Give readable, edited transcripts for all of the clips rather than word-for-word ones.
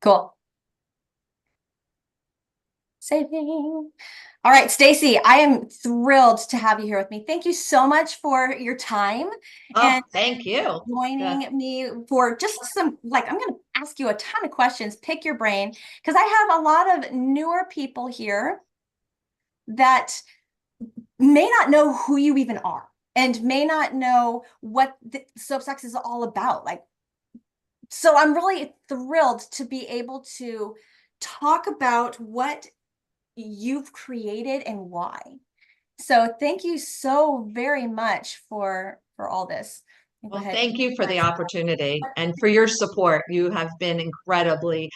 Cool. Saving. All right, Stacy, I am thrilled to have you here with me. Thank you so much for your time Oh, and thank you. Yeah. joining me for just some, like, I'm going to ask you a ton of questions, pick your brain, because I have a lot of newer people here that may not know who you even are and may not know what the soap sex is all about. Like, so I'm really thrilled to be able to talk about what you've created and why. So thank you so very much for all this. Go Well, ahead. thank you for the opportunity and for your support. You have been incredibly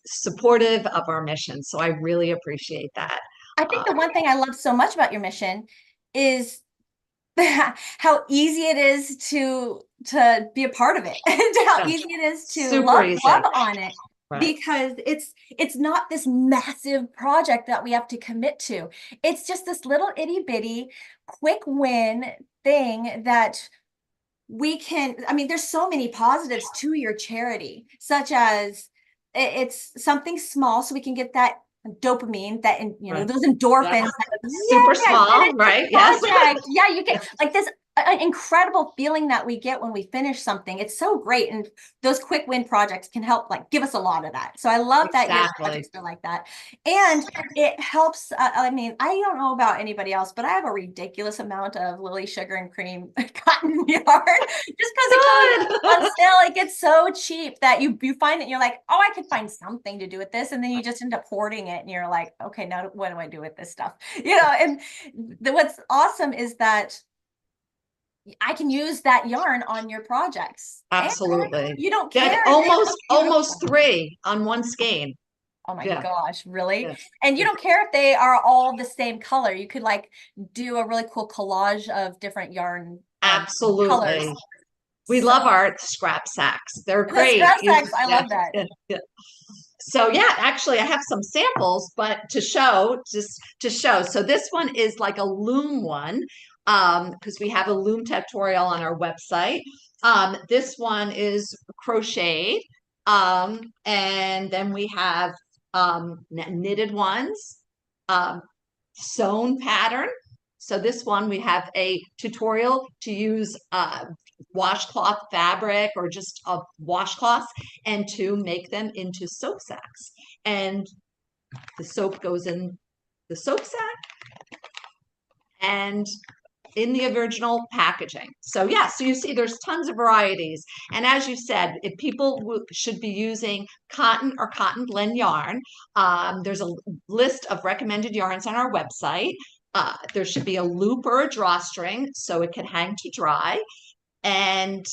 supportive of our mission. So I really appreciate that. I think Uh, the one thing I love so much about your mission is how easy it is to be a part of it and how yeah, easy it is to super love easy. on it, Right. because it's not this massive project that we have to commit to. It's just this little itty bitty quick win thing that we can, I mean, there's so many positives to your charity, such as it's something small so we can get that dopamine, that, and Right. those Yeah. endorphins, like, Super yeah, I small, finished this right? Yes. project. Yeah, you get like this an incredible feeling that we get when we finish something. It's so great. And those quick win projects can help like give us a lot of that. So I love that your Exactly. projects are like that. And it helps. I mean, I don't know about anybody else, but I have a ridiculous amount of Lily Sugar and Cream cotton yarn just because it goes on Good. sale. It gets so cheap that you find it, you're like, oh, I could find something to do with this, and then you just end up hoarding it, and you're like, okay, now what do I do with this stuff? And what's awesome is that I can use that yarn on your projects, and Absolutely. you don't That care. They almost look almost beautiful. three on one skein. Oh my Yeah. gosh, really? Yeah. And you Yeah. don't care if they are all the same color. You could like do a really cool collage of different yarn colors. Absolutely. We So love our scrap sacks. They're the great. scrap sacks, I Yeah, love that. yeah, yeah. So yeah, actually I have some samples, but to show, just to show. So this one is like a loom one, because we have a loom tutorial on our website. This one is crocheted. And then we have knitted ones, um, sewn pattern. So this one, we have a tutorial to use washcloth fabric or just a washcloth and to make them into soap sacks. And the soap goes in the soap sack and in the original packaging. So yeah, so you see there's tons of varieties. And as you said, if people should be using cotton or cotton blend yarn, there's a list of recommended yarns on our website. There should be a loop or a drawstring so it can hang to dry. And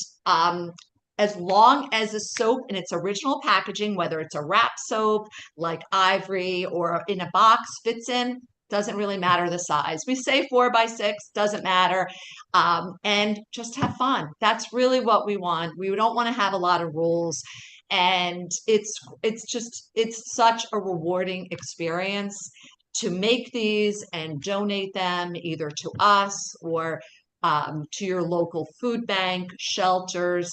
as long as the soap in its original packaging, whether it's a wrap soap like Ivory or in a box, fits in, doesn't really matter the size. We say 4x6, doesn't matter. And just have fun. That's really what we want. We don't want to have a lot of rules. And it's such a rewarding experience to make these and donate them either to us or to your local food bank, shelters,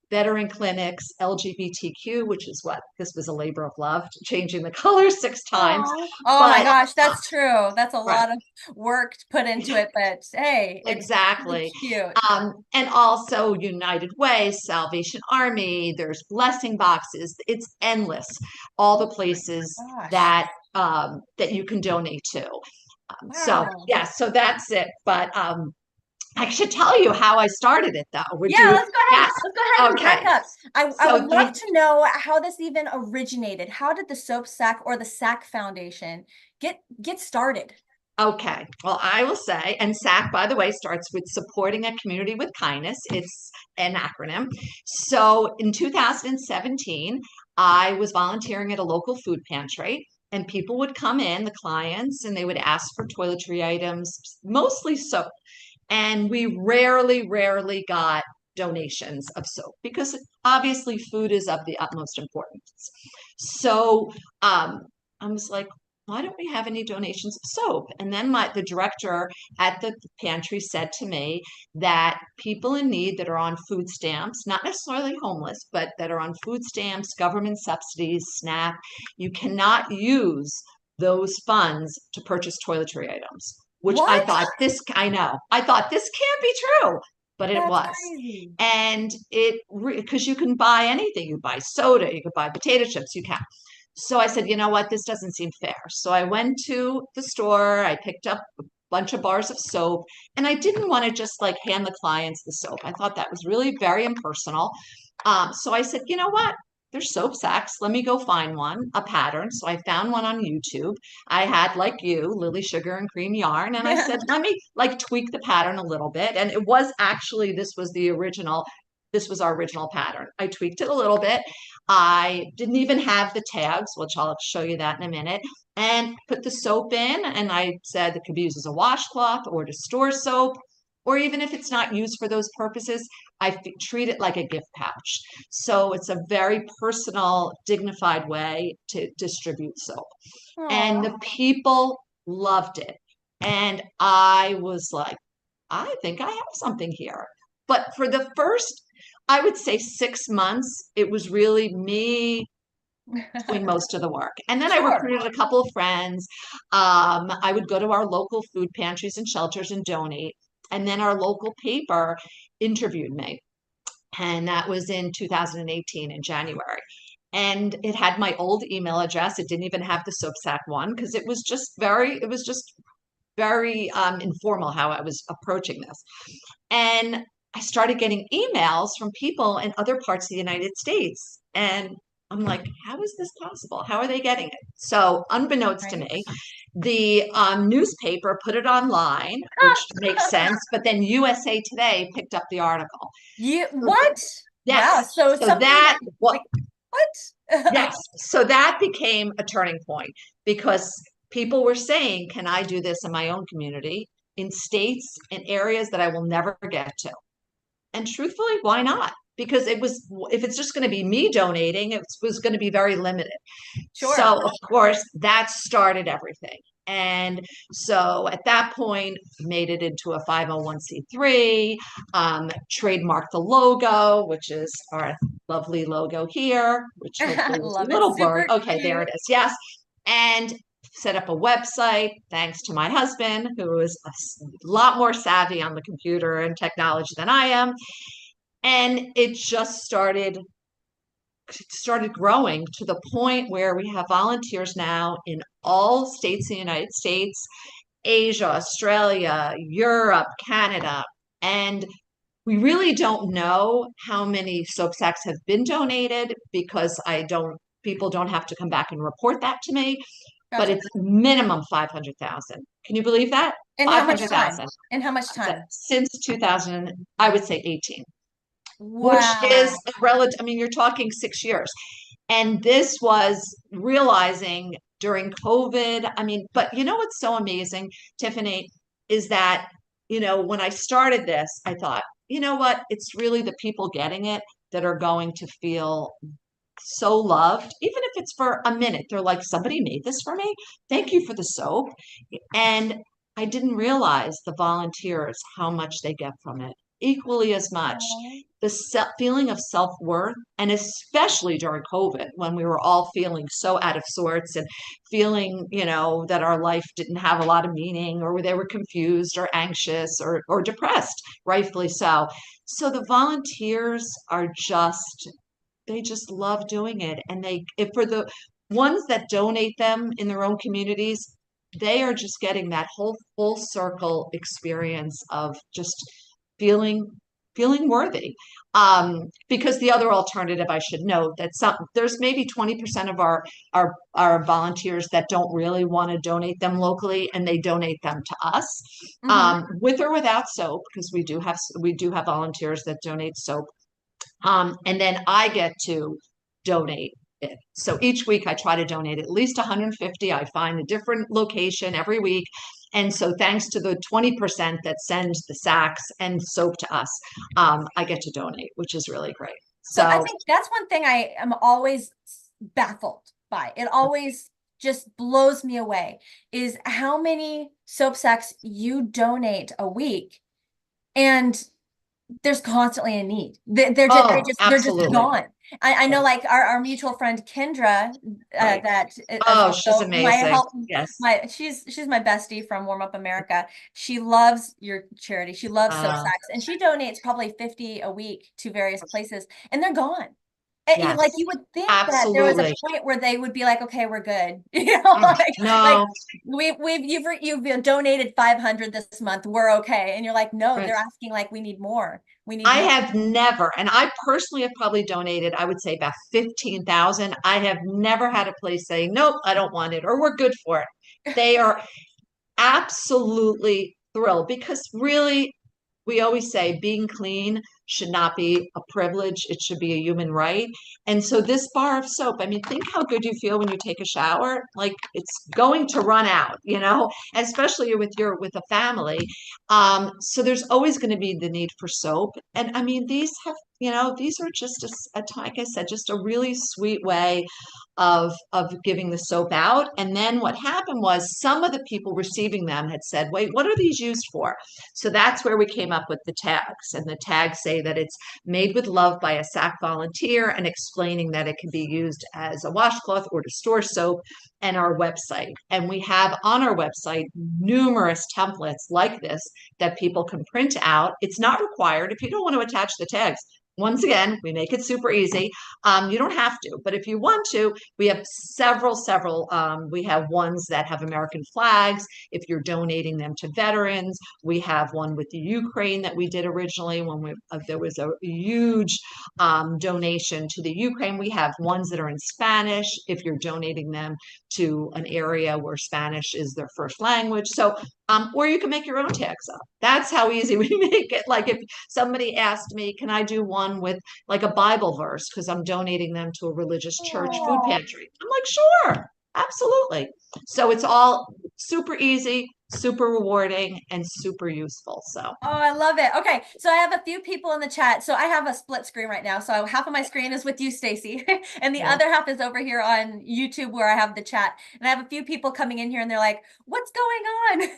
veteran clinics, LGBTQ, which is what this was a labor of love, changing the colors 6 times. Oh my But gosh, that's true. That's a right, lot of work to put into it, but hey, it's really exactly. cute. And also United Way, Salvation Army, there's blessing boxes. It's endless, all the places Gosh. that that you can donate to. So Wow. yeah, so that's it. But I should tell you how I started it though. Would Yeah, you? let's go ahead. Yes. Let's go ahead and back Okay. up. I would So love to know how this even originated. How did the Soap Sack or the Sack Foundation get started? okay. Well, I will say, and S.A.C.K, by the way, starts with supporting a community with kindness. It's an acronym. So in 2017, I was volunteering at a local food pantry, and people would come in, the clients, and they would ask for toiletry items, mostly soap. And we rarely got donations of soap because obviously food is of the utmost importance. So I was like, why don't we have any donations of soap? And then the director at the pantry said to me that people in need that are on food stamps, not necessarily homeless, but that are on food stamps, government subsidies, SNAP, you cannot use those funds to purchase toiletry items, which What? I know, I thought this can't be true, but it That's was. crazy. And because you can buy anything, you buy soda, you could buy potato chips, you can. So I said, you know what, this doesn't seem fair. So I went to the store, I picked up a bunch of bars of soap, and I didn't want to just like hand the clients the soap. I thought that was really very impersonal. So I said, you know what? There's soap sacks. Let me go find one, a pattern. So I found one on YouTube. I had, like you, lily sugar and cream yarn. And I said, let me like tweak the pattern a little bit. And it was actually, this was our original pattern. I tweaked it a little bit. I didn't even have the tags, which I'll show you that in a minute, and put the soap in. And I said it could be used as a washcloth or to store soap, or even if it's not used for those purposes, treat it like a gift pouch. So it's a very personal, dignified way to distribute soap. And the Oh, people loved it. And I was like, I think I have something here. But for the first, I would say 6 months, it was really me doing most of the work. And then I sure. recruited a couple of friends. I would go to our local food pantries and shelters and donate. And then our local paper interviewed me. And that was in 2018 in January. And it had my old email address. It didn't even have the soap one because it was just very informal how I was approaching this. And I started getting emails from people in other parts of the United States. And I'm like, how is this possible? How are they getting it? So, unbeknownst to Right. me, the newspaper put it online, which makes sense. But then USA Today picked up the article. You what? Wow. Yes. So So something that like what? yes. So that became a turning point because people were saying, can I do this in my own community in states and areas that I will never get to? And truthfully, why not? Because if it's just going to be me donating, it was going to be very limited. Sure. So, of course, that started everything. And so at that point, made it into a 501c3, trademarked the logo, which is our lovely logo here, which hopefully is a Love it. little blurry. Super Okay, there cute. it is. Yes. And set up a website thanks to my husband, who is a lot more savvy on the computer and technology than I am. And it just started growing to the point where we have volunteers now in all states in the United States, Asia, Australia, Europe, Canada, and we really don't know how many soap sacks have been donated because people don't have to come back and report that to me, but Gotcha. it's minimum 500,000. Can you believe that? And how much time? 500,000 And how much time? since 2000, I would say 18, which is Wow. a relative. I mean, you're talking 6 years. And this was realizing during COVID. I mean, but you know what's so amazing, Tiffany, is that, when I started this, I thought, you know what? It's really the people getting it that are going to feel so loved, even if it's for a minute. They're like, somebody made this for me. Thank you for the soap. And I didn't realize the volunteers, how much they get from it, equally as much. Aw. The feeling of self-worth, and especially during COVID, when we were all feeling so out of sorts and feeling, that our life didn't have a lot of meaning, or they were confused or anxious or depressed, rightfully so. So the volunteers are they just love doing it. And for the ones that donate them in their own communities, they are just getting that whole full circle experience of just feeling worthy. Because the other alternative, I should note that there's maybe 20% of our volunteers that don't really want to donate them locally, and they donate them to us, Mm-hmm. with or without soap, because we do have volunteers that donate soap. And then I get to donate it. So each week I try to donate at least 150. I find a different location every week. And so thanks to the 20% that send the sacks and soap to us, I get to donate, which is really great. So I So think that's one thing I am always baffled by. It always just blows me away is how many soap sacks you donate a week, and there's constantly a need. Oh, They're just absolutely. gone. I know, like our mutual friend Kendra, Right. that is Oh, she's also my amazing. help. Yes. She's my bestie from Warm Up America. She loves your charity. She loves soap Uh, sacks, and she donates probably 50 a week to various places, and they're gone. Like yes. you would think that there was a Absolutely. point where they would be like, okay, we're good. You know, like No. you've donated 500 this month. We're okay. And you're like, no, Right. they're asking like we need more. We need I more. have never, and I personally have probably donated, I would say about 15,000. I have never had a place say, nope, I don't want it, or we're good for it. They are absolutely thrilled because really, we always say being clean should not be a privilege. It should be a human right. And so this bar of soap, I mean, think how good you feel when you take a shower. Like it's going to run out, especially with a family. So there's always going to be the need for soap. And I mean, these are just like I said, just a really sweet way of giving the soap out. And then what happened was some of the people receiving them had said, wait, what are these used for? So that's where we came up with the tags. And the tags say that it's made with love by a S.A.C.K volunteer and explaining that it can be used as a washcloth or to store soap, and our website. And we have on our website numerous templates like this that people can print out. It's not required if you don't want to attach the tags. Once again, we make it super easy. You don't have to, but if you want to, we have several. We have ones that have American flags. If you're donating them to veterans, we have one with the Ukraine that we did originally when there was a huge donation to the Ukraine. We have ones that are in Spanish if you're donating them to an area where Spanish is their first language. So, or you can make your own tags up. That's how easy we make it. Like if somebody asked me, can I do one with like a Bible verse because I'm donating them to a religious church food Oh. pantry? I'm like, sure, absolutely. So it's all super easy, super rewarding, and super useful. So Oh, I love it. Okay, so I have a few people in the chat. So I have a split screen right now. So half of my screen is with you, Stacy, and the yeah. other half is over here on YouTube where I have the chat. And I have a few people coming in here and they're like, "What's going on?"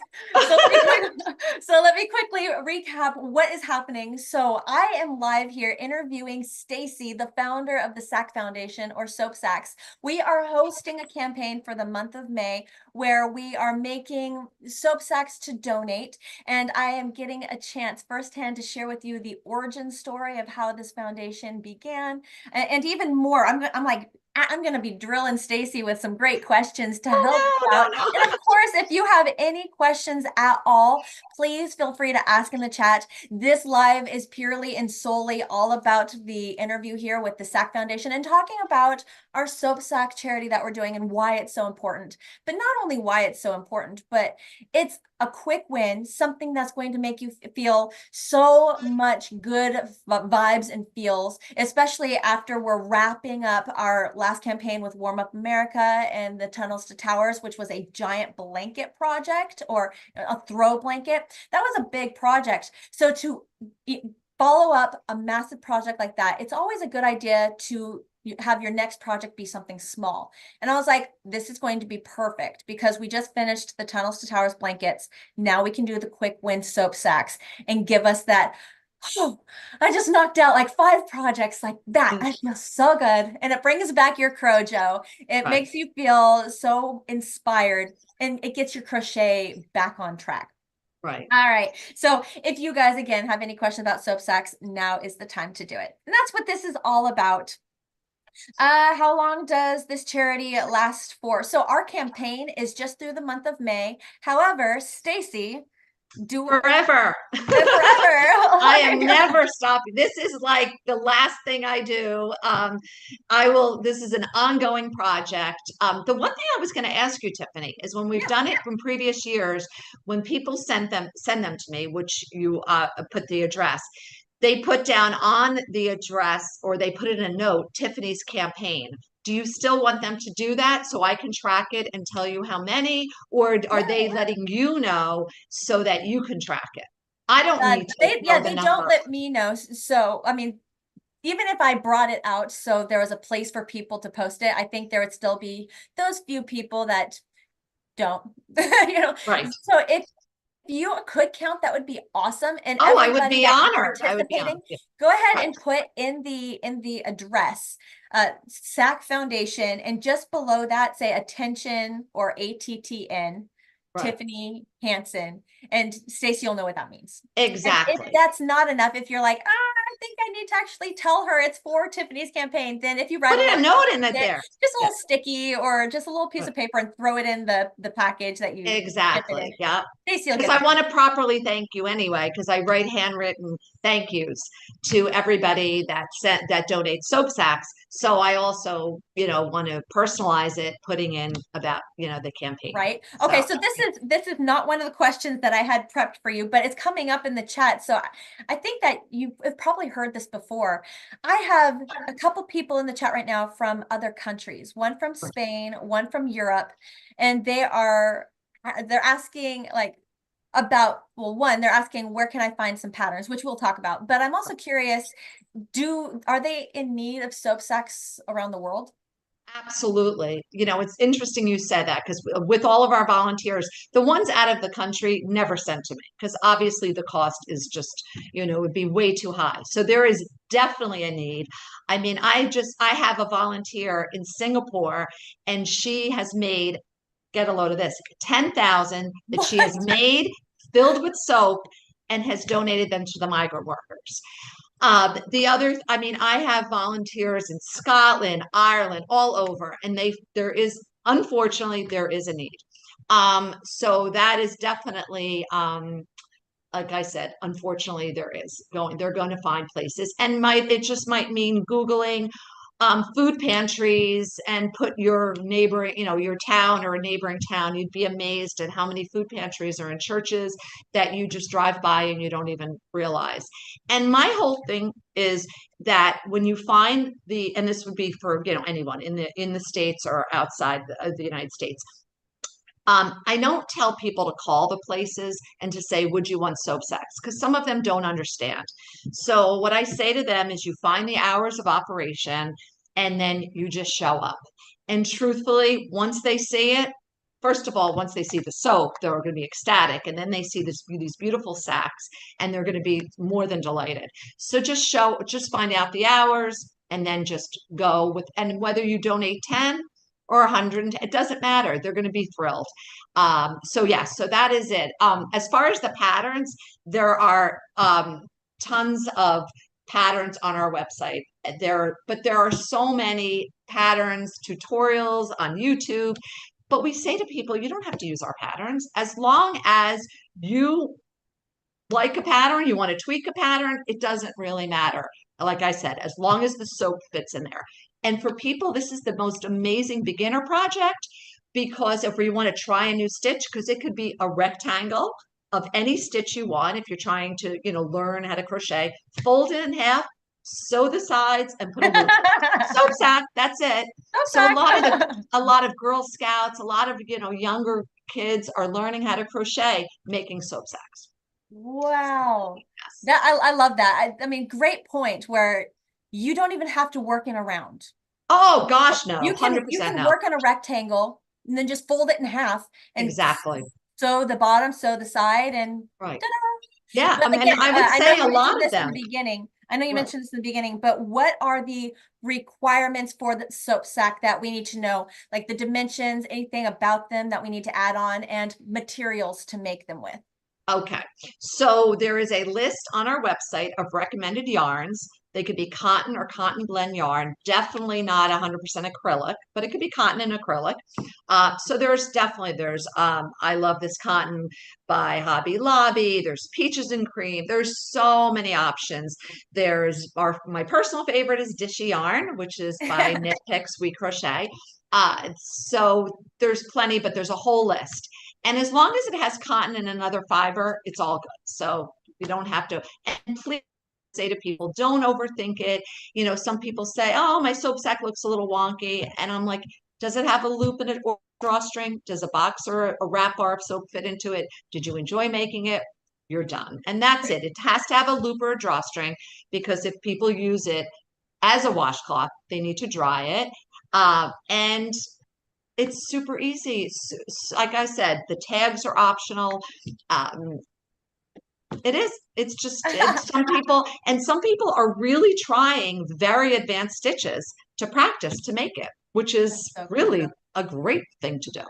So let me quickly recap what is happening. So I am live here interviewing Stacy, the founder of the S.A.C.K Foundation, or Soap Sacks. We are hosting a campaign for the month of May where we are making soap sacks to donate, and I am getting a chance firsthand to share with you the origin story of how this foundation began, and even more. I'm going to be drilling Stacy with some great questions to help Oh you no, out. no, And no. of course, if you have any questions at all, please feel free to ask in the chat. This live is purely and solely all about the interview here with the S.A.C Foundation and talking about our Soap Sack charity that we're doing and why it's so important. But not only why it's so important, but it's a quick win, something that's going to make you feel so much good vibes and feels, especially after we're wrapping up our last campaign with Warm Up America and the Tunnels to Towers, which was a giant blanket project or a throw blanket. That was a big project. So to follow up a massive project like that, it's always a good idea to have your next project be something small. And I was like, this is going to be perfect because we just finished the Tunnels to Towers blankets. Now we can do the quick win soap sacks and give us that, oh, I just knocked out like 5 projects like that. I feel so good. And it brings back your crow, Joe. It Right, makes you feel so inspired and it gets your crochet back on track. right. All right. So if you guys, again, have any questions about soap sacks, now is the time to do it. And that's what this is all about. How long does this charity last for? So our campaign is just through the month of May. However, Stacy, do Forever. I am forever. never stopping. This is like the last thing I do. This is an ongoing project. The one thing I was going to ask you, Tiffany, is when we've Yeah. done it from previous years, when people send them to me, which you put the address, they put down on the address or they put in a note, Tiffany's campaign. Do you still want them to do that so I can track it and tell you how many, or Yeah, are they yeah. letting you know so that you can track it? I don't need to know the They don't number. let me know. So, I mean, even if I brought it out so there was a place for people to post it, I think there would still be those few people that don't, you know. Right. So if you could count, that would be awesome. And Oh, I would everybody be that is honored. I would be honored. participating, Yeah. go ahead Right. and put in the address, S.A.C.K Foundation, and just below that say attention or ATTN, Right. Tiffany Hansen, and Stacy will know what that means. And if Exactly. that's not enough, if you're like, I think I need to actually tell her it's for Tiffany's campaign, then if you write Put a a little, note in it it, there. just a Yeah. little sticky or just a little piece of paper and throw it in the package that you ship it in. Exactly. Yeah. Stacy will Because get I that. want to properly thank you anyway, because I write handwritten thank yous to everybody that donates soap sacks. So I also, want to personalize it, putting in about, the campaign. Right. So Okay. So this is not one of the questions that I had prepped for you, but it's coming up in the chat. So I think that you've probably heard this before. I have a couple people in the chat right now from other countries, one from Spain, one from Europe, and they're asking like about, well, one, they're asking where can I find some patterns, which we'll talk about. But I'm also curious, are they in need of soap sacks around the world? absolutely. It's interesting you said that because with all of our volunteers, the ones out of the country never sent to me because obviously the cost is just, would be way too high. So there is definitely a need. I mean, I have a volunteer in Singapore and she has made, get a load of this, 10,000 that she has What? made filled with soap and has donated them to the migrant workers. I mean, I have volunteers in Scotland, Ireland, all over, and unfortunately, there is a need. So that is definitely, like I said, unfortunately, they're going to find places, and it just might mean Googling food pantries and put your neighboring, your town or a neighboring town. You'd be amazed at how many food pantries are in churches that you just drive by and you don't even realize. And my whole thing is that when you find and this would be for, anyone in the States or outside the United States, I don't tell people to call the places and to say, would you want soap sacks? Because some of them don't understand. So what I say to them is you find the hours of operation and then you just show up. And truthfully, once they see it, first of all, once they see the soap, they're going to be ecstatic. And then they see these beautiful sacks and they're going to be more than delighted. So just find out the hours and then just go with, and whether you donate 10 or 100, it doesn't matter. They're going to be thrilled. So yes, so that is it. As far as the patterns, there are tons of patterns on our website. But there are so many patterns, tutorials on YouTube. But we say to people, you don't have to use our patterns as long as you like a pattern, you want to tweak a pattern, it doesn't really matter. Like I said, as long as the soap fits in there. And for people, this is the most amazing beginner project because if we want to try a new stitch, because it could be a rectangle of any stitch you want. If you're trying to, learn how to crochet, fold it in half, sew the sides and put a loop. Soap sack, that's it. Soap So sack. a lot of Girl Scouts, a lot of, younger kids are learning how to crochet making soap sacks. Wow. Yes. I love that. I mean, great point where you don't even have to work in a round. Oh gosh, no, You 100% can no. work on a rectangle and then just fold it in half and Exactly. sew the bottom, sew the side, and Right. ta-da. Yeah. I But mean, again, I would I know say you a lot mentioned of this in them. the beginning. I know you Right. mentioned this in the beginning, but what are the requirements for the soap sack that we need to know? Like the dimensions, anything about them that we need to add on, and materials to make them with. Okay. So there is a list on our website of recommended yarns. They could be cotton or cotton blend yarn, definitely not 100% acrylic, but it could be cotton and acrylic. So I love this cotton by Hobby Lobby. There's peaches and cream. There's so many options. My personal favorite is Dishy Yarn, which is by Knit Picks We Crochet. So there's plenty, but there's a whole list. And as long as it has cotton and another fiber, it's all good. So you don't have to. And please say to people, don't overthink it. Some people say, oh, my soap sack looks a little wonky. And I'm like, does it have a loop in it or drawstring? Does a box or a wrap bar of soap fit into it? Did you enjoy making it? You're done. And that's it. It has to have a loop or a drawstring because if people use it, as a washcloth. They need to dry it. And it's super easy. Like I said, the tags are optional. Um, it is. It's just some people are really trying very advanced stitches to practice to make it, which is So cool. really a great thing to do.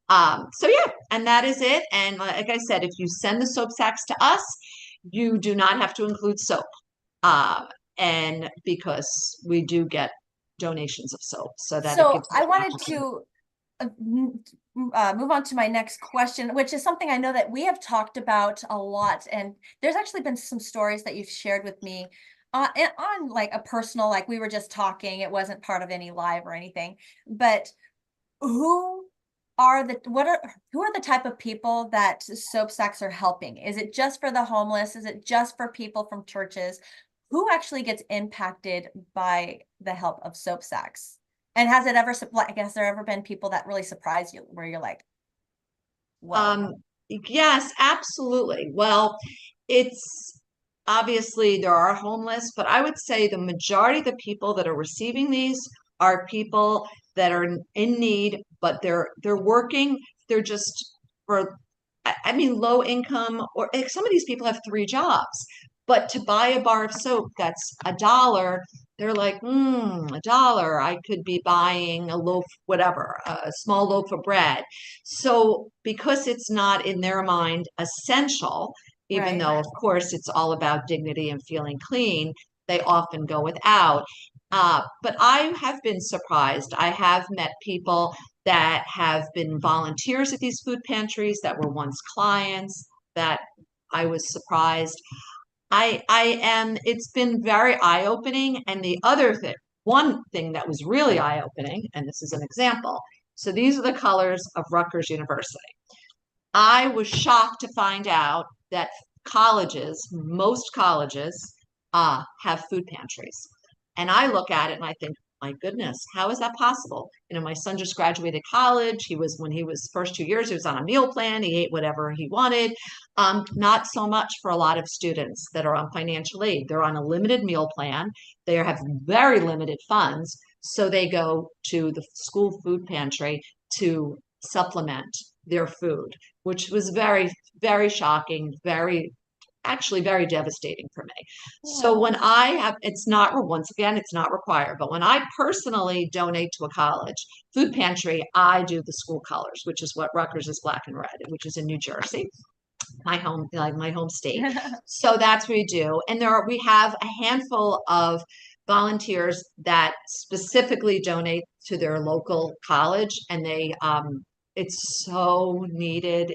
So yeah, and that is it. And like I said, if you send the soap sacks to us, you do not have to include soap. Uh, and because we do get donations of soap, so that it So gives you I an wanted option. to move on to my next question, which is something I know that we have talked about a lot. And there's actually been some stories that you've shared with me on like a personal, like we were just talking, it wasn't part of any live or anything, but who who are the type of people that soap sacks are helping? Is it just for the homeless? Is it just for people from churches? Who actually gets impacted by the help of soap sacks? And has it ever, I guess, there ever been people that really surprise you where you're like, whoa, Um, yes, absolutely. Well, it's obviously there are homeless, but I would say the majority of the people that are receiving these are people that are in need, but they're working. They're just for, I mean, low income, or some of these people have three jobs. But to buy a bar of soap that's $1, they're like, $1. I could be buying a loaf, whatever, a small loaf of bread. So because it's not in their mind essential, even right? though of course it's all about dignity and feeling clean, they often go without. But I have been surprised. I have met people that have been volunteers at these food pantries that were once clients that I was surprised. It's been very eye-opening. And the other thing, one thing that was really eye-opening, and this is an example. So these are the colors of Rutgers University. I was shocked to find out that most colleges, have food pantries. And I look at it and I think, my goodness, how is that possible? You know, my son just graduated college. When he was first 2 years, he was on a meal plan. He ate whatever he wanted. Not so much for a lot of students that are on financial aid. They're on a limited meal plan. They have very limited funds. So they go to the school food pantry to supplement their food, which was very, very shocking, actually very devastating for me. So Oh, when I have, it's not, once again, it's not required, but when I personally donate to a college food pantry, I do the school colors, which is what Rutgers is black and red, which is in New Jersey, my home state. So that's what we do. And we have a handful of volunteers that specifically donate to their local college, and it's so needed.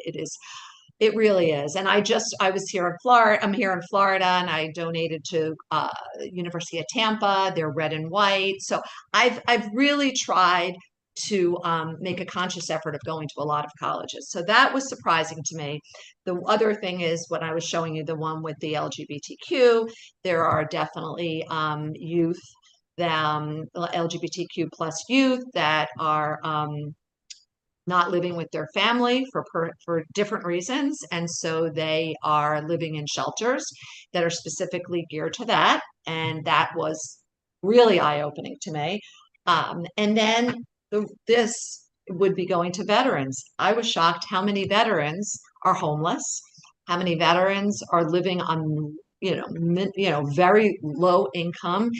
It really is. And I was here in Florida. I'm here in Florida, and I donated to University of Tampa. They're red and white. So I've really tried to make a conscious effort of going to a lot of colleges. So that was surprising to me. The other thing is when I was showing you the one with the LGBTQ, there are definitely youth, LGBTQ plus youth that are not living with their family for different reasons, and so they are living in shelters that are specifically geared to that, and that was really eye-opening to me. And then this would be going to veterans. I was shocked how many veterans are homeless, how many veterans are living on very low income,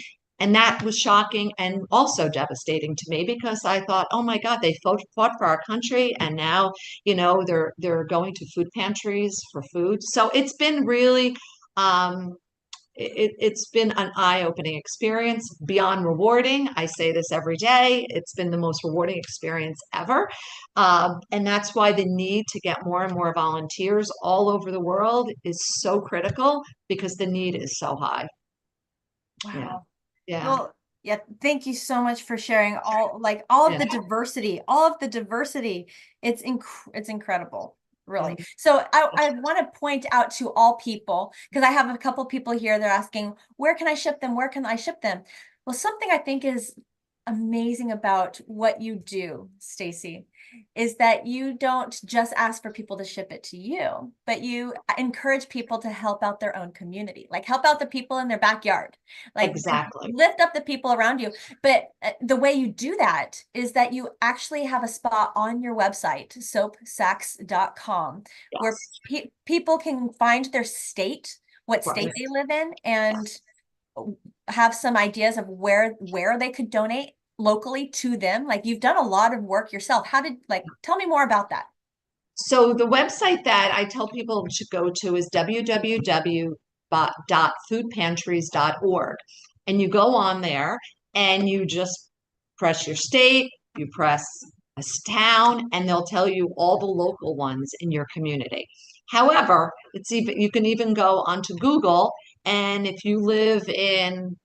and that was shocking and also devastating to me because I thought, oh my God, they fought for our country, and now, they're going to food pantries for food. So it's been really, it's been an eye-opening experience, beyond rewarding. I say this every day. It's been the most rewarding experience ever. And that's why the need to get more and more volunteers all over the world is so critical, because the need is so high. Yeah. wow. Yeah. Well, yeah, thank you so much for sharing all of Yeah. the diversity, all of the diversity. It's incredible, really. Mm. So I want to point out to all people, because I have a couple people here, they're asking, where can I ship them? Where can I ship them? Well, something I think is amazing about what you do, Stacy, is that you don't just ask for people to ship it to you, but you encourage people to help out their own community, like help out the people in their backyard, like Exactly. lift up the people around you. But the way you do that is that you actually have a spot on your website, soapsacks.com, where Yes. people can find their state, what state Right. they live in, and have some ideas of where they could donate locally to them. Like you've done a lot of work yourself. How did, like, tell me more about that. So the website that I tell people to go to is www.foodpantries.org. And you go on there and you just press your state, you press a town, and they'll tell you all the local ones in your community. However, it's even you can even go onto Google, and if you live in,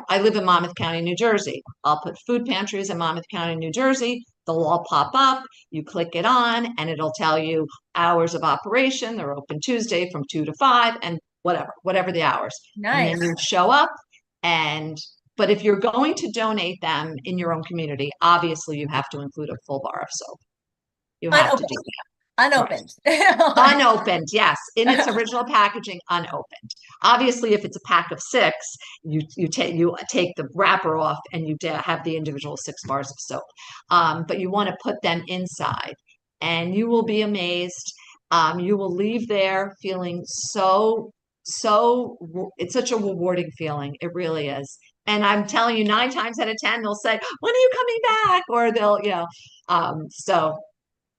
I live in Monmouth County, New Jersey. I'll put food pantries in Monmouth County, New Jersey. They'll all pop up. You click it on, and it'll tell you hours of operation. They're open Tuesday from 2 to 5, and whatever the hours. And then Nice. you show up, and but if you're going to donate them in your own community, obviously you have to include a full bar of soap. You have to do Unopened. that. Right. Unopened. Unopened, yes, in its original packaging, unopened. Obviously, if it's a pack of 6, you take the wrapper off and you have the individual 6 bars of soap. But you want to put them inside, and you will be amazed. You will leave there feeling so. It's such a rewarding feeling. It really is. And I'm telling you, 9 times out of 10, they'll say, "When are you coming back?" Or so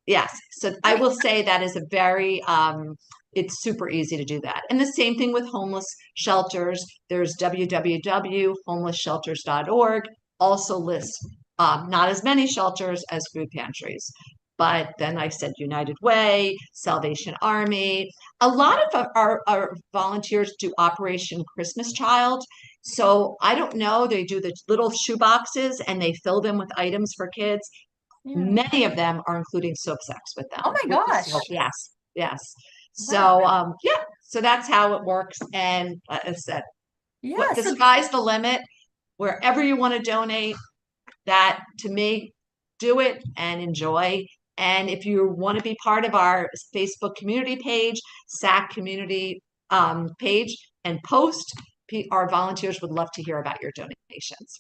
yes. So I will say that is a very, it's super easy to do that. And the same thing with homeless shelters. There's www.homelessshelters.org also lists not as many shelters as food pantries. But then I said United Way, Salvation Army. A lot of our volunteers do Operation Christmas Child. So I don't know, they do the little shoe boxes and they fill them with items for kids. Yeah. Many of them are including soap sacks with Oh them, my with the soap. gosh. Yes, yes. Wow. So, yeah, so that's how it works. And like I said, Yeah. the So, sky's the limit. Wherever you want to donate, that to me, do it and enjoy. And if you want to be part of our Facebook community page, S.A.C. community page, and post, our volunteers would love to hear about your donations.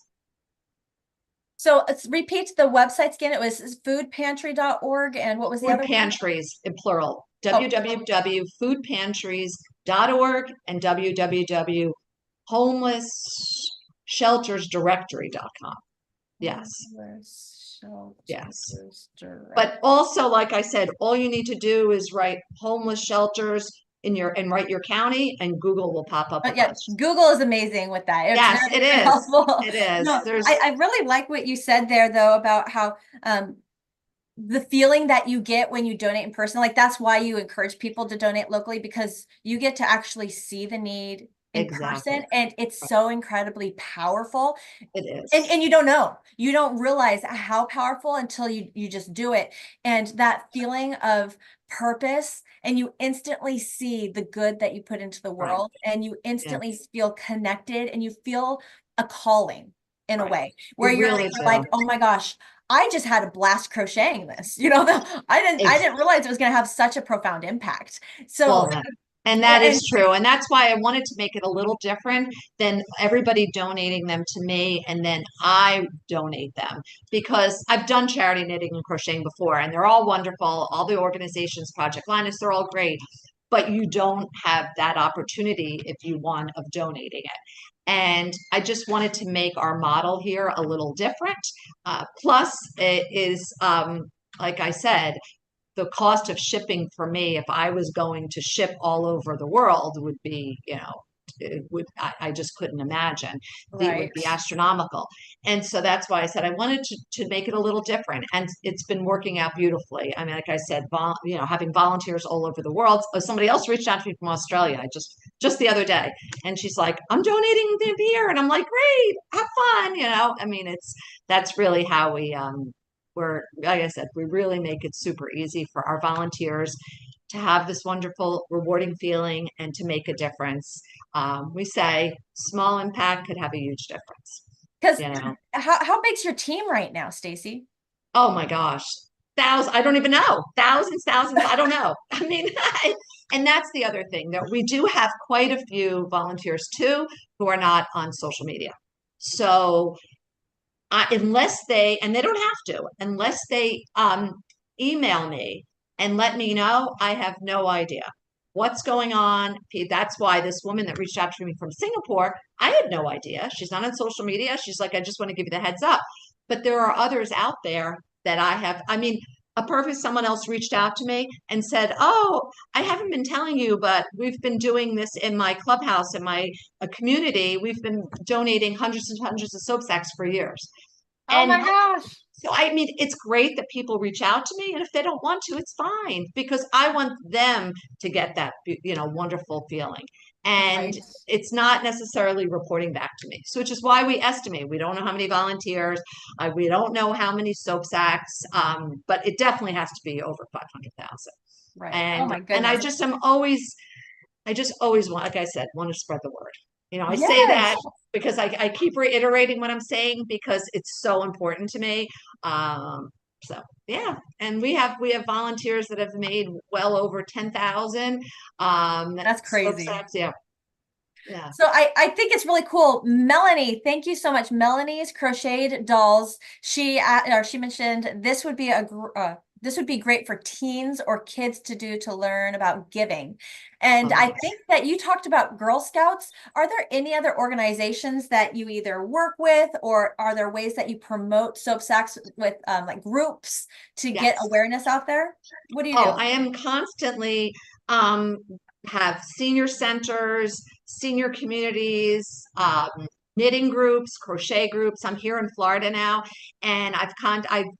let's repeat the websites again. It was foodpantry.org. And what was the Food other one? pantries in plural. Oh, www.foodpantries.org and www.homelesssheltersdirectory.com. Yes. Yes. But also, like I said, all you need to do is write homeless shelters and write your county, and Google will pop up a Yeah, bunch. Google is amazing with that. It's Yes, very, it very is. helpful. It is. No, I really like what you said there, though, about how the feeling that you get when you donate in person, like that's why you encourage people to donate locally, because you get to actually see the need in person, Exactly. and it's so incredibly powerful. It is. And you don't realize how powerful until you just do it. And that feeling of purpose, and you instantly see the good that you put into the Right. world, and you Yeah. instantly feel connected, and you feel a calling in a Right. way where You really you're do. like, oh my gosh, I just had a blast crocheting this. I didn't realize it was going to have such a profound impact. So, Well, and that and is true. And that's why I wanted to make it a little different than everybody donating them to me and then I donate them, because I've done charity knitting and crocheting before and they're all wonderful. All the organizations, Project Linus, they're all great, but you don't have that opportunity if you want of donating it. And I just wanted to make our model here a little different. Plus, it is, like I said, the cost of shipping for me, if I was going to ship all over the world, would be, I just couldn't imagine. It would right. be astronomical. And so that's why I said I wanted to make it a little different. And it's been working out beautifully. I mean, like I said, having volunteers all over the world. Somebody else reached out to me from Australia just the other day. And she's like, I'm donating them here. And I'm like, great, have fun. I mean, that's really how we're, like I said, we really make it super easy for our volunteers to have this wonderful, rewarding feeling and to make a difference. We say small impact could have a huge difference. Because you know. how big's your team right now, Stacy? Oh my gosh. Thousands, I don't even know. Thousands, I don't know. I mean, and that's the other thing that we do have quite a few volunteers too who are not on social media. So unless they, and they don't have to, unless they email me and let me know, I have no idea what's going on. That's why this woman that reached out to me from Singapore, I had no idea. She's not on social media. She's like, I just want to give you the heads up. But there are others out there that I have. I mean, a perfect someone else reached out to me and said, oh, I haven't been telling you, but we've been doing this in my clubhouse, in my community. We've been donating hundreds and hundreds of soap sacks for years. Oh And my gosh. so, I mean, it's great that people reach out to me. And if they don't want to, it's fine because I want them to get that, wonderful feeling. And Right. it's not necessarily reporting back to me. So, which is why we estimate. We don't know how many volunteers, we don't know how many soap sacks, but it definitely has to be over 500,000. Right. Oh And my and I goodness. just am always I just always want, like I said, want to spread the word. I say that Yes. because I keep reiterating what I'm saying because it's so important to me. So yeah, and we have volunteers that have made well over 10,000 That's soap crazy. sacks. Yeah, yeah. So I think it's really cool. Melanie, thank you so much. Melanie's Crocheted Dolls. She mentioned this would be this would be great for teens or kids to do to learn about giving. And I think that you talked about Girl Scouts. Are there any other organizations that you either work with, or are there ways that you promote soap sacks with like groups to get Yes. awareness out there? What do you Oh, do? I am constantly um, have senior centers, senior communities, knitting groups, crochet groups. I'm here in Florida now, and I've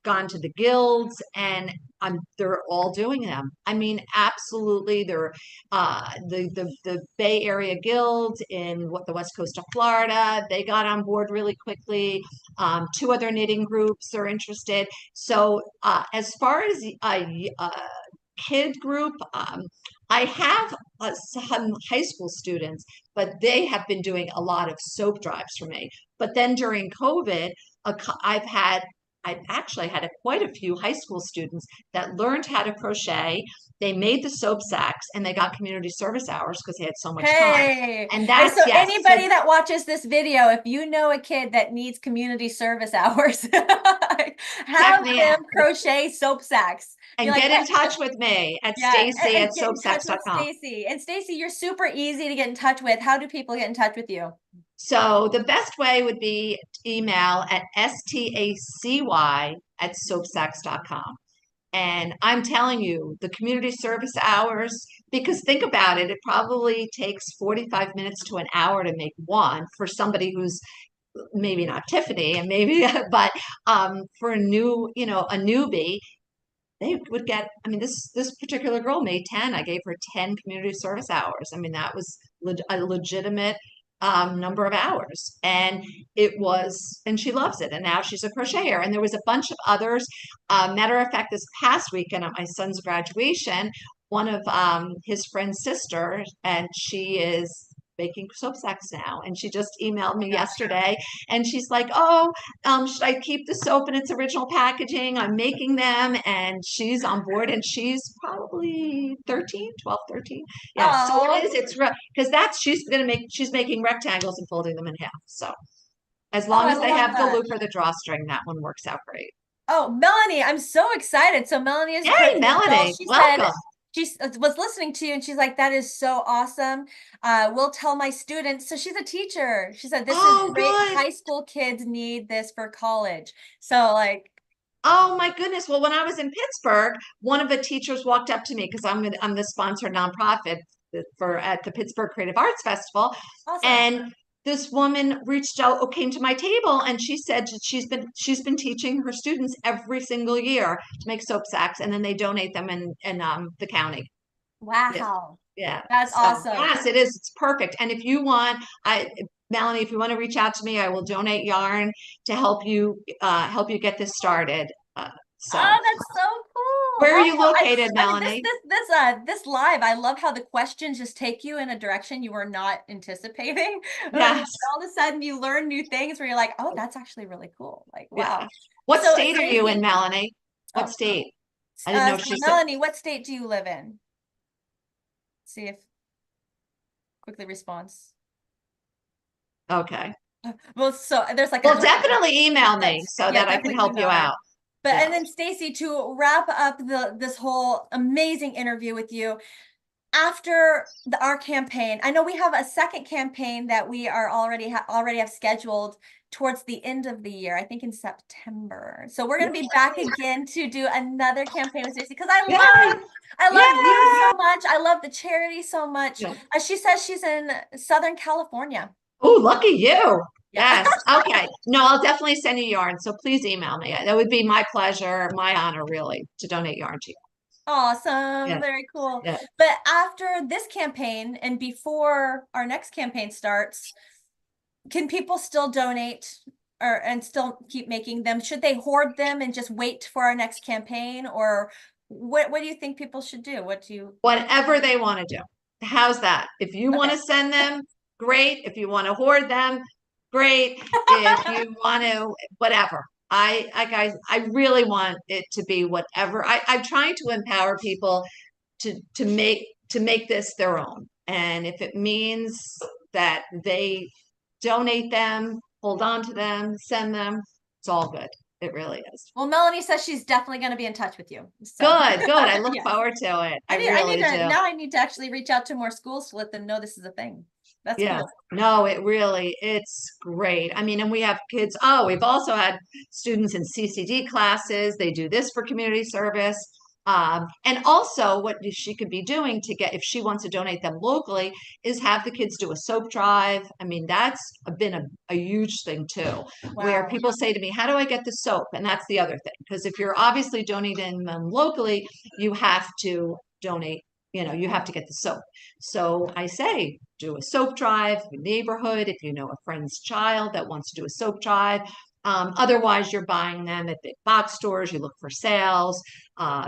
gone to the guilds, and they're all doing them. I mean, absolutely. They're the Bay Area Guild in the west coast of Florida. They got on board really quickly. Two other knitting groups are interested. So as far as kid group. I have some high school students, but they have been doing a lot of soap drives for me. But then during COVID, I've actually had quite a few high school students that learned how to crochet. They made the soap sacks and they got community service hours because they had so much time. Hey, And and so that's yes. So anybody that watches this video, if you know a kid that needs community service hours, have definitely them crochet soap sacks. Be and like, get in touch with me at yeah, Stacy and at get in touch with soapsacks.com. Stacy. And Stacy, you're super easy to get in touch with. How do people get in touch with you? So the best way would be email at STACY at soapsacks.com. And I'm telling you, the community service hours, because think about it, it probably takes 45 minutes to an hour to make one for somebody who's maybe not Tiffany and maybe, but for a newbie, they would get, I mean, this particular girl made 10. I gave her 10 community service hours. I mean, that was a legitimate number of hours. And and she loves it. And now she's a crocheter. And there was a bunch of others. Matter of fact, this past weekend at my son's graduation, one of his friend's sister, and she is making soap sacks now. And she just emailed me yesterday and she's like, oh, should I keep the soap in its original packaging? I'm making them. And she's on board and she's probably 13, 12, 13. Yeah. So Oh, it's because she's making rectangles and folding them in half. So as oh, long I as they love have the that. loop or the drawstring, that one works out great. Oh, Melanie, I'm so excited. So Melanie is Yay, Crocheted Dolls. Melanie, She said welcome. was listening to you and she's like, that is so awesome. We'll tell my students. So she's a teacher. She said, this is Oh, great. good. High school kids need this for college. So like, Oh my goodness. Well, when I was in Pittsburgh, one of the teachers walked up to me because I'm the sponsor nonprofit for at the Pittsburgh Creative Arts Festival. awesome. And this woman reached out, came to my table, and she said that she's been teaching her students every single year to make soap sacks, and then they donate them in the county. Yes. Wow. Yeah. That's So awesome. yes, it is. It's perfect. And if you want, Melanie, if you want to reach out to me, I will donate yarn to help you get this started. So Oh, that's so Where are you I, located, I mean, Melanie? this live, I love how the questions just take you in a direction you were not anticipating. And Yes. all of a sudden you learn new things where you're like, oh, that's actually really cool. Like, Yeah. wow. What So state are you in, Stacy, Melanie? What oh, state? I didn't know so she said. Melanie, what state do you live in? See if quickly response. Okay. Well, so there's like a Well, great, definitely email me so yeah, that I can definitely help you email her. out. But Yeah. and then Stacy, to wrap up this whole amazing interview with you, after our campaign, I know we have a second campaign that we are already have scheduled towards the end of the year, I think in September. So we're going to be back again to do another campaign with Stacy because Yay! I love you Yay! so much. I love the charity so much. Yeah. She says she's in Southern California. Oh, lucky you. Yeah. Yes. Okay. No, I'll definitely send you yarn. So please email me. That would be my pleasure, my honor, really, to donate yarn to you. Awesome. Yeah. Very cool. Yeah. But after this campaign and before our next campaign starts, can people still donate and still keep making them? Should they hoard them and just wait for our next campaign? Or what do you think people should do? What do you Whatever they want to do. How's that? If you want Okay. to send them, great. If you want to hoard them, great. If you want to, whatever. Guys, I really want it to be whatever. I'm trying to empower people to make this their own. And if it means that they donate them, hold on to them, send them, it's all good. It really is. Well, Melanie says she's definitely going to be in touch with you. So Good, good. I look yes. forward to it. I need really to do. now I need to actually reach out to more schools to let them know this is a thing. That's Yeah, cool. no, it's great. I mean, and we have kids. Oh, we've also had students in CCD classes. They do this for community service. And also what she could be doing to get, if she wants to donate them locally, is have the kids do a soap drive. I mean, that's been a huge thing too, where Wow. people say to me, how do I get the soap? And that's the other thing, because if you're obviously donating them locally, you have to donate, you have to get the soap. So I say, do a soap drive, neighborhood, if you know a friend's child that wants to do a soap drive. Otherwise, you're buying them at big box stores. You look for sales,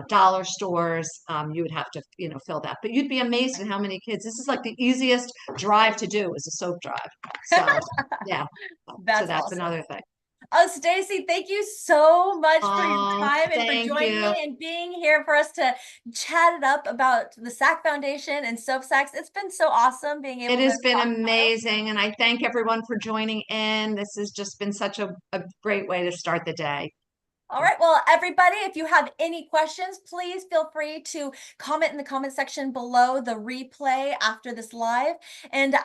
dollar stores. You would have to, fill that. But you'd be amazed at how many kids. This is like the easiest drive to do is a soap drive. So yeah, so That's that's awesome. another thing. Oh, Stacy, thank you so much for your Oh, time and for thank joining you. me and being here for us to chat it up about the S.A.C Foundation and Soap Sacks. It's been so awesome being It able to has been talk about it. amazing. And I thank everyone for joining in. This has just been such a great way to start the day. All right. Well, everybody, if you have any questions, please feel free to comment in the comment section below the replay after this live. And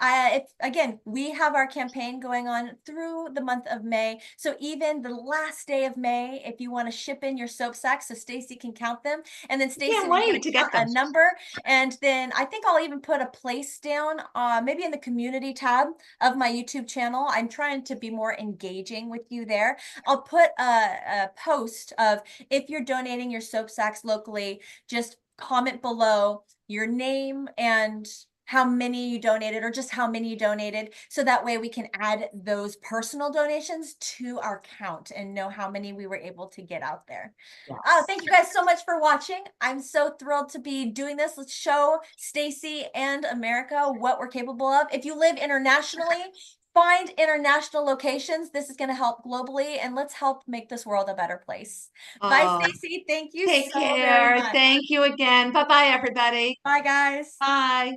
again, we have our campaign going on through the month of May. So even the last day of May, if you want to ship in your soap sacks so Stacy can count them, and then Stacy Can't is going wait to to get count a them. number. And then I think I'll even put a place down, maybe in the community tab of my YouTube channel. I'm trying to be more engaging with you there. I'll put a post of, if you're donating your soap sacks locally, just comment below your name and how many you donated, or just how many you donated, so that way we can add those personal donations to our count and know how many we were able to get out there. Oh, Yes. thank you guys so much for watching. I'm so thrilled to be doing this. Let's show Stacy and America what we're capable of. If you live internationally, find international locations. This is going to help globally, and let's help make this world a better place. Bye, Oh, Stacy. Thank you take so very care. much. Thank you again. Bye bye, everybody. Bye, guys. Bye.